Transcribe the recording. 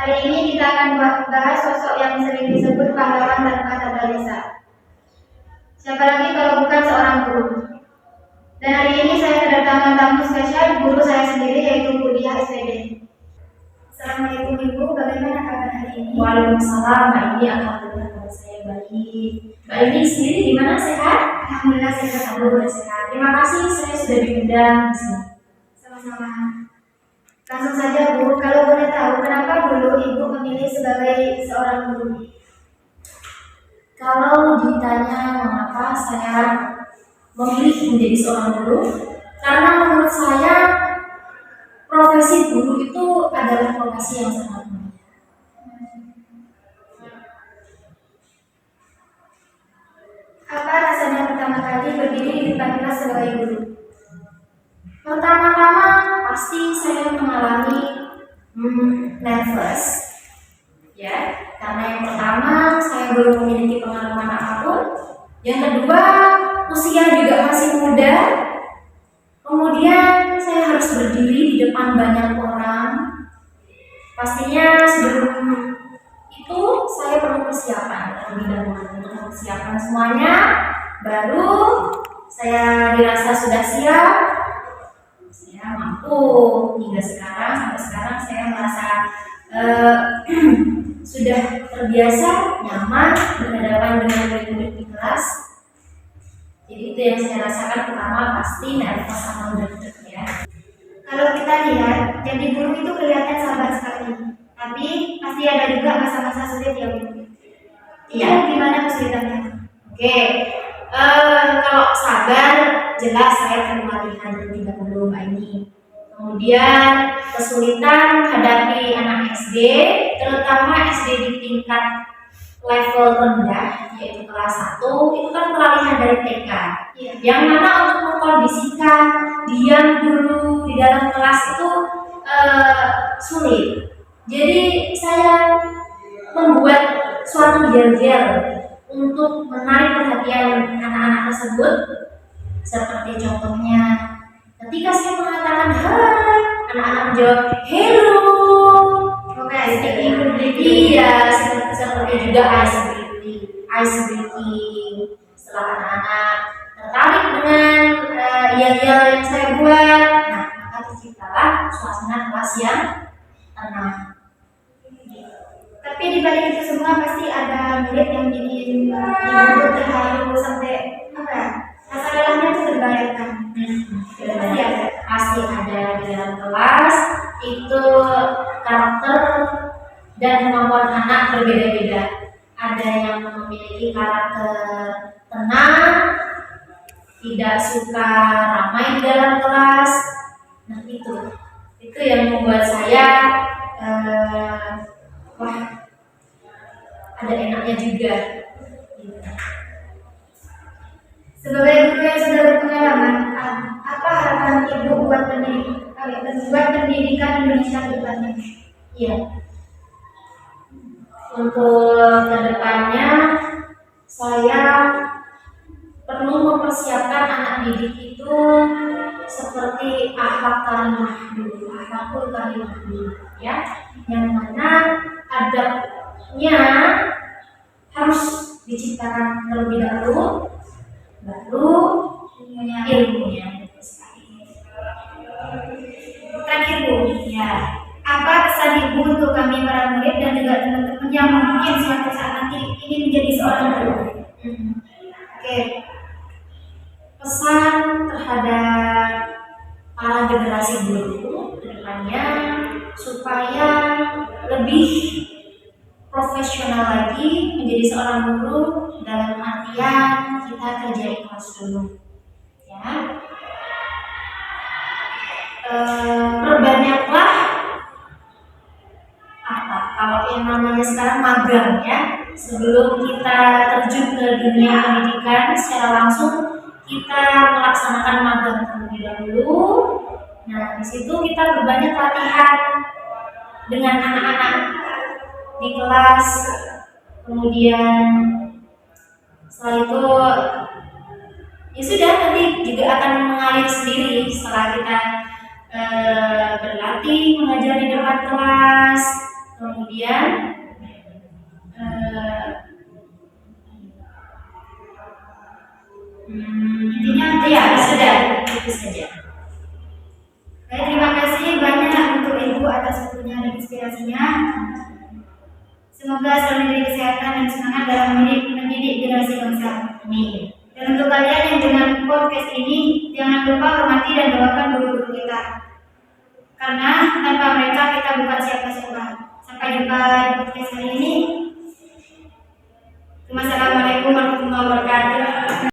Hari ini kita akan bahas sosok yang sering disebut pahlawan tanpa tanda desa. Siapa lagi kalau bukan seorang guru? Dan hari ini saya kedatangan tamu spesial, guru saya sendiri, yaitu Bu Diah SPD. Assalamualaikum Ibu, bagaimana kabar hari ini? Waalaikumsalam, Mbak Ini, alhamdulillah kabar saya baik. Mbak Ini sendiri gimana, sehat? Alhamdulillah sehat. Alhamdulillah sehat. Terima kasih saya sudah diundang di sini. Sama-sama. Langsung saja Bu, kalau boleh tahu kenapa dulu Ibu memilih sebagai seorang guru? Kalau ditanya mengapa saya memilih menjadi seorang guru, karena menurut saya profesi guru itu adalah profesi yang sangat mulia. Apa rasanya pertama kali berdiri di depan kelas sebagai guru? Pertama-tama pasti saya mengalami nervous, ya, karena yang pertama saya belum memiliki pengalaman apapun, yang kedua usia juga masih muda, kemudian saya harus berdiri di depan banyak orang. Pastinya sebelum itu saya perlu persiapan terlebih dahulu untuk mempersiapkan semuanya, baru saya dirasa sudah siap. Saya mampu hingga sampai sekarang saya merasa sudah terbiasa, nyaman berhadapan dengan murid-murid di kelas. Jadi itu yang saya rasakan, pertama pasti nervous sama deg-deg ya. Kalau kita lihat, jadi guru itu kelihatan sabar sekali, tapi pasti ada juga masa-masa sulit ya Bu. Iya, gimana kesulitannya? Oke, kalau sabar jelas saya terima lihat terlebih dahulu Mbak Ini. Kemudian kesulitan menghadapi anak SD, terutama SD di tingkat level rendah, yaitu kelas 1, itu kan peralihan dari TK. Iya. Yang mana untuk mengkondisikan diam dulu di dalam kelas itu sulit. Jadi saya membuat suatu yel-yel untuk menarik perhatian anak-anak tersebut, seperti contohnya ketika saya mengatakan hai, anak-anak menjawab hello. Iya, seperti juga ice breaking. Setelah anak-anak tertarik dengan yel-yel yang saya buat, nah maka terciptalah suasana kelas yang tenang. Tapi di balik itu semua pasti ada murid yang bikin Ibu terharu sampai rasa lelahnya itu terbayarkan. Pasti ada di dalam kelas itu karakter dan kemampuan anak berbeda-beda. Ada yang memiliki karakter tenang, tidak suka ramai di dalam kelas. Nah itu yang membuat saya ada enaknya juga. Sebagai guru yang sudah berpengalaman, apa harapan Ibu buat pendidikan Indonesia ke depannya? Iya. Untuk kedepannya saya perlu mempersiapkan anak didik itu seperti akhlak karimah dulu, akhlakul karimah dulu, ya, yang mana adabnya harus diciptakan terlebih dahulu, baru ilmunya. Terakhir Bu, ya, apa pesan Ibu untuk kami para murid dan juga teman-teman yang mungkin suatu saat nanti ingin menjadi seorang guru? Oke. Pesan terhadap para generasi guru ke depannya supaya lebih profesional lagi menjadi seorang guru, dalam artian kita kerja ikhlas dulu, ya. Perbanyaklah kalau yang namanya sekarang magang ya, sebelum kita terjun ke dunia pendidikan secara langsung kita melaksanakan magang terlebih dahulu. Nah di situ kita berbanyak latihan dengan anak-anak di kelas, kemudian setelah itu ya sudah, nanti juga akan mengalir sendiri setelah kita berlatih mengajar di depan kelas. Kemudian intinya ya itu saja. Baik, terima kasih banyak untuk Ibu atas waktunya dan inspirasinya. Semoga selalu diberi kesehatan dan semangat dalam mendidik generasi bangsa. Amin. Dan untuk kalian yang dengan podcast ini, jangan lupa hormati dan doakan guru-guru kita. Karena tanpa mereka kita bukan siapa-siapa. Sampai jumpa di podcast hari ini. Wassalamualaikum warahmatullahi wabarakatuh.